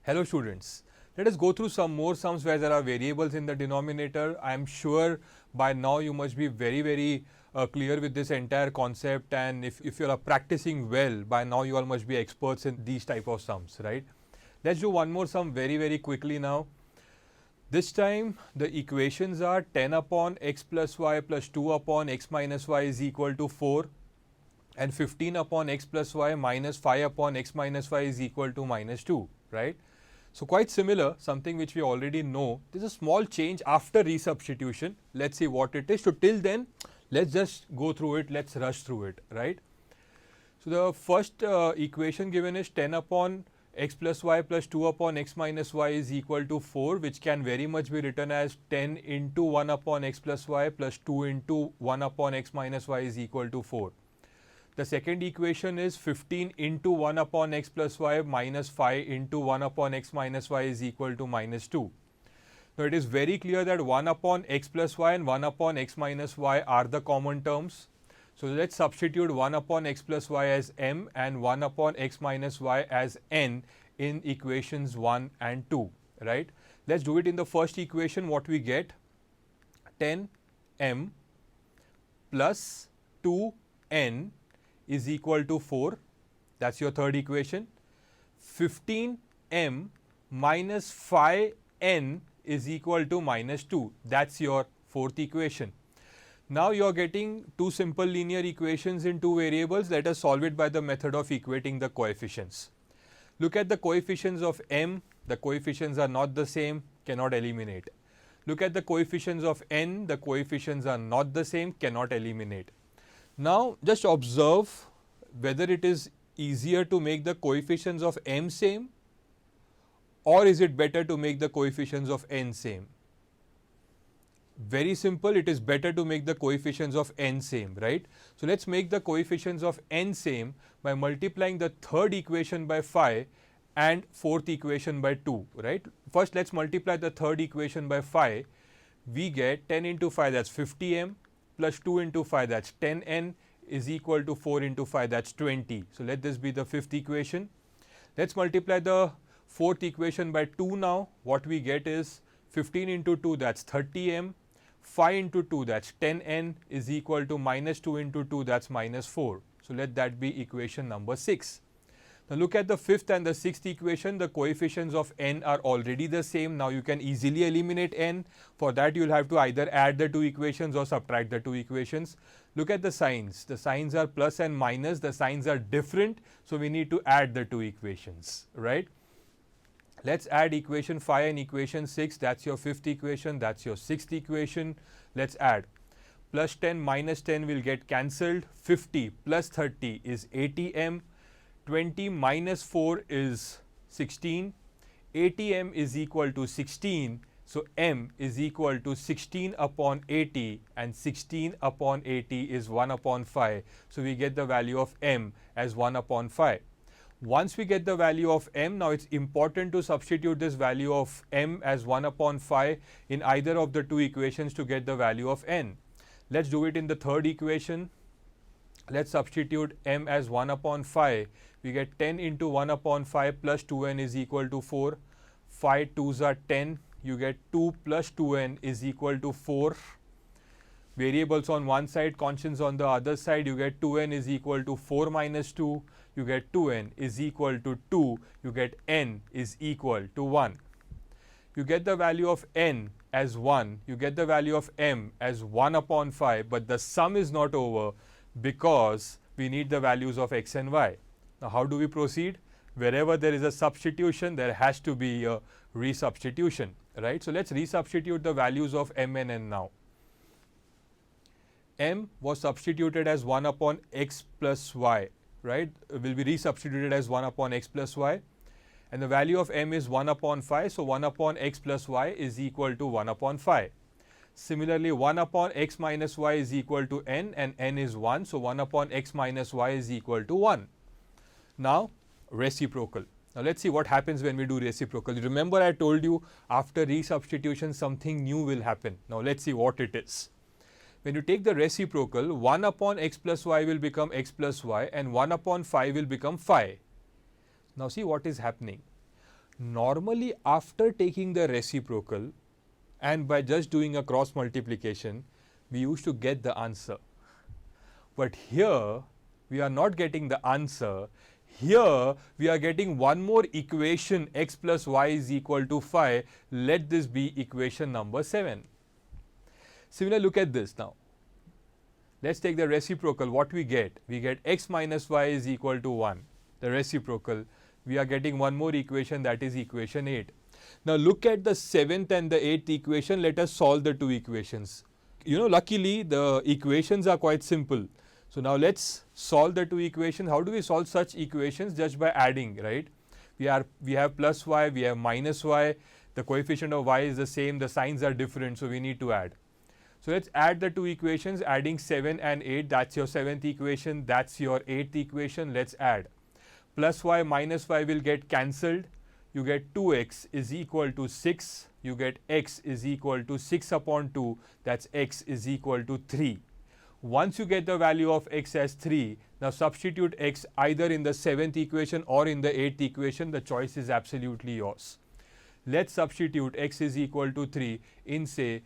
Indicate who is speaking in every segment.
Speaker 1: Hello students, let us go through some more sums where there are variables in the denominator. I am sure by now you must be very clear with this entire concept, and if you are practicing well, by now you all must be experts in these type of sums, right? Let's do one more sum very quickly now. This time the equations are 10 upon x plus y plus 2 upon x minus y is equal to 4 and 15 upon x plus y minus 5 upon x minus y is equal to minus 2, right? So quite similar, something which we already know. There is a small change after resubstitution. Let's see what it is. So till then, let's just go through it. Let's rush through it, right? So the first equation given is 10 upon x plus y plus 2 upon x minus y is equal to 4, which can very much be written as 10 into 1 upon x plus y plus 2 into 1 upon x minus y is equal to 4. The second equation is 15 into 1 upon x plus y minus 5 into 1 upon x minus y is equal to minus 2. Now, it is very clear that 1 upon x plus y and 1 upon x minus y are the common terms. So, let us substitute 1 upon x plus y as m and 1 upon x minus y as n in equations 1 and 2, right. Let us do it in the first equation. What we get? 10m plus 2n is equal to 4, that is your third equation. 15m minus 5n is equal to minus 2, that is your fourth equation. Now, you are getting two simple linear equations in two variables. Let us solve it by the method of equating the coefficients. Look at the coefficients of m, the coefficients are not the same, cannot eliminate. Look at the coefficients of n, the coefficients are not the same, cannot eliminate. Now, just observe whether it is easier to make the coefficients of m same, or is it better to make the coefficients of n same? Very simple, it is better to make the coefficients of n same, right. So, let us make the coefficients of n same by multiplying the third equation by 5 and fourth equation by 2, right. First, let us multiply the third equation by 5. We get 10 into 5, that is 50m, plus 2 into 5, that is 10n, is equal to 4 into 5, that is 20. So, let this be the fifth equation. Let us multiply the fourth equation by 2 now. What we get is 15 into 2, that is 30m, 5 into 2, that is 10n, is equal to minus 2 into 2, that is minus 4. So, let that be equation number 6. Now, look at the fifth and the sixth equation. The coefficients of n are already the same. Now, you can easily eliminate n. For that, you will have to either add the two equations or subtract the two equations. Look at the signs. The signs are plus and minus. The signs are different. So, we need to add the two equations, right. Let us add equation 5 and equation 6. That is your fifth equation. That is your sixth equation. Let us add. Plus 10 minus 10 will get cancelled. 50 plus 30 is 80m. 20 minus 4 is 16, 80m is equal to 16. So, m is equal to 16 upon 80 and 16 upon 80 is 1 upon 5. So, we get the value of m as 1 upon 5. Once we get the value of m, now it is important to substitute this value of m as 1 upon 5 in either of the two equations to get the value of n. Let us do it in the third equation. Let us substitute m as 1 upon 5. We get 10 into 1 upon 5 plus 2n is equal to 4. 5 2s are 10. You get 2 plus 2n is equal to 4. Variables on one side, constants on the other side. You get 2n is equal to 4 minus 2. You get 2n is equal to 2. You get n is equal to 1. You get the value of n as 1. You get the value of m as 1 upon 5. But the sum is not over, because we need the values of x and y. Now, how do we proceed? Wherever there is a substitution, there has to be a resubstitution, right. So, let us resubstitute the values of m and n now. M was substituted as 1 upon x plus y, right, will be resubstituted as 1 upon x plus y, and the value of m is 1 upon 5. So, 1 upon x plus y is equal to 1 upon 5. Similarly, 1 upon x minus y is equal to n, and n is 1. So, 1 upon x minus y is equal to 1. Now, reciprocal. Now, let us see what happens when we do reciprocal. Remember, I told you after resubstitution something new will happen. Now, let us see what it is. When you take the reciprocal, 1 upon x plus y will become x plus y and 1 upon phi will become phi. Now see what is happening. Normally after taking the reciprocal and by just doing a cross multiplication, we used to get the answer. But here we are not getting the answer. Here we are getting one more equation, x plus y is equal to 5. Let this be equation number 7. Similarly, look at this now. Let's take the reciprocal. What we get? We get x minus y is equal to 1. The reciprocal. We are getting one more equation, that is equation 8. Now look at the 7th and the 8th equation. Let us solve the two equations. Luckily the equations are quite simple. So now let's solve the two equations. How do we solve such equations? Just by adding, right? We have plus y, we have minus y. The coefficient of y is the same, the signs are different, so we need to add. So let's add the two equations, adding 7 and 8. That's your 7th equation, that's your 8th equation. Let's add. Plus y minus y will get cancelled. You get 2x is equal to 6. You get x is equal to 6 upon 2. That's x is equal to 3. Once you get the value of x as 3, now substitute x either in the 7th equation or in the 8th equation. The choice is absolutely yours. Let's substitute x is equal to 3 in, say,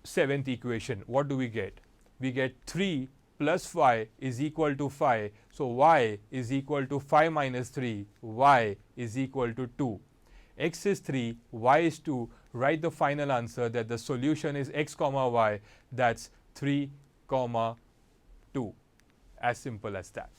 Speaker 1: 7th equation. What do we get? We get 3 plus y is equal to 5. So y is equal to 5 minus 3. Y is equal to 2. X is 3, y is 2. Write the final answer that the solution is x comma y. That's 3 comma 2. As simple as that.